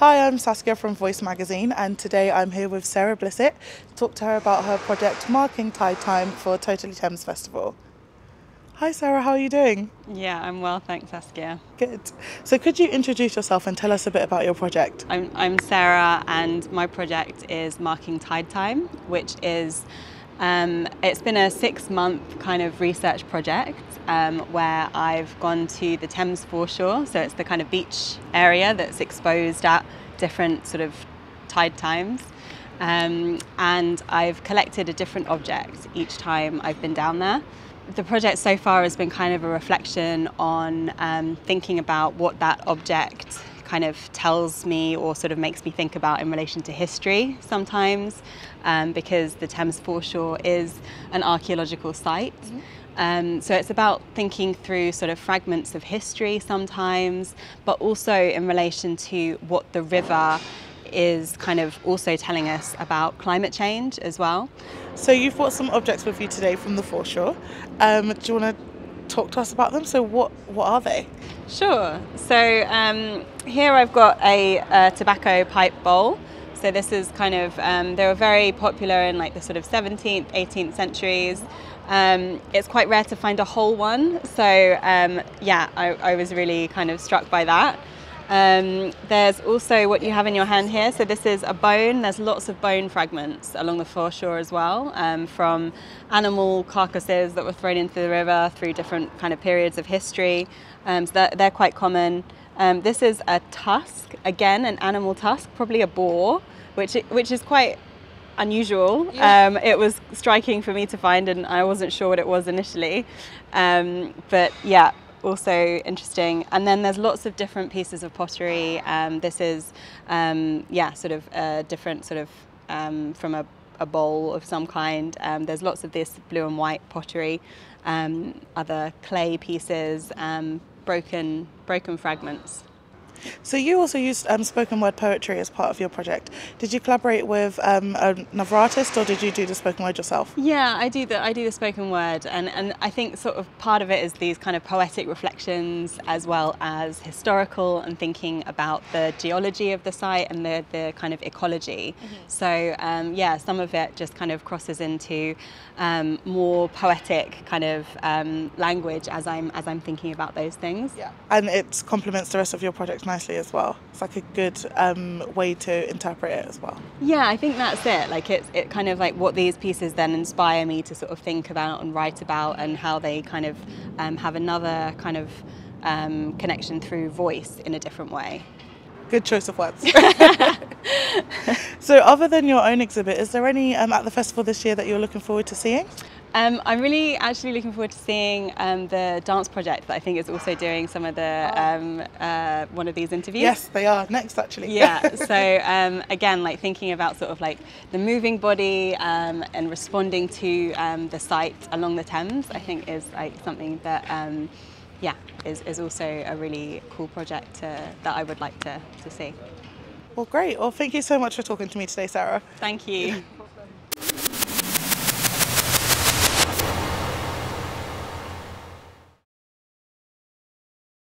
Hi, I'm Saskia from Voice Magazine, and today I'm here with Sarah Blissett to talk to her about her project marking Tidetime for Totally Thames Festival. Hi Sarah, how are you doing? Yeah, I'm well, thanks, Saskia. Good. So could you introduce yourself and tell us a bit about your project? I'm Sarah, and my project is marking Tidetime, which is it's been a 6-month kind of research project where I've gone to the Thames foreshore, so it's the kind of beach area that's exposed at different sort of tide times. And I've collected a different object each time I've been down there. The project so far has been kind of a reflection on thinking about what that object kind of tells me or sort of makes me think about in relation to history sometimes, because the Thames foreshore is an archaeological site. So it's about thinking through sort of fragments of history sometimes, but also in relation to what the river is kind of also telling us about climate change as well. So you've brought some objects with you today from the foreshore. Do you want to talk to us about them? So what are they? Sure. So here I've got a tobacco pipe bowl. So this is kind of, they were very popular in like the sort of 17th, 18th centuries. It's quite rare to find a whole one. So yeah, I was really kind of struck by that. There's also what you have in your hand here. So this is a bone. There's lots of bone fragments along the foreshore as well, from animal carcasses that were thrown into the river through different kind of periods of history. So they're quite common. This is a tusk, again, an animal tusk, probably a boar, which is quite unusual. Yeah. It was striking for me to find, and I wasn't sure what it was initially. But yeah, also interesting. And then there's lots of different pieces of pottery. This is, yeah, sort of a different sort of from a bowl of some kind. There's lots of this blue and white pottery, other clay pieces, broken fragments. So you also used spoken word poetry as part of your project. Did you collaborate with another artist, or did you do the spoken word yourself? Yeah, I do the spoken word, and I think sort of part of it is these kind of poetic reflections as well as historical and thinking about the geology of the site and the kind of ecology. So yeah, some of it just kind of crosses into more poetic kind of language as I'm thinking about those things. Yeah, and it complements the rest of your project nicely as well. It's like a good way to interpret it as well. Yeah, I think that's it. Like it kind of like what these pieces then inspire me to sort of think about and write about, and how they kind of have another kind of connection through voice in a different way. Good choice of words. So other than your own exhibit, is there any at the festival this year that you're looking forward to seeing? I'm really actually looking forward to seeing the dance project that I think is also doing some of the one of these interviews. Yes, they are next actually. Yeah. So again, like thinking about sort of like the moving body and responding to the site along the Thames, I think is like something that yeah is also a really cool project that I would like to see. Well, great. Well, thank you so much for talking to me today, Sarah. Thank you.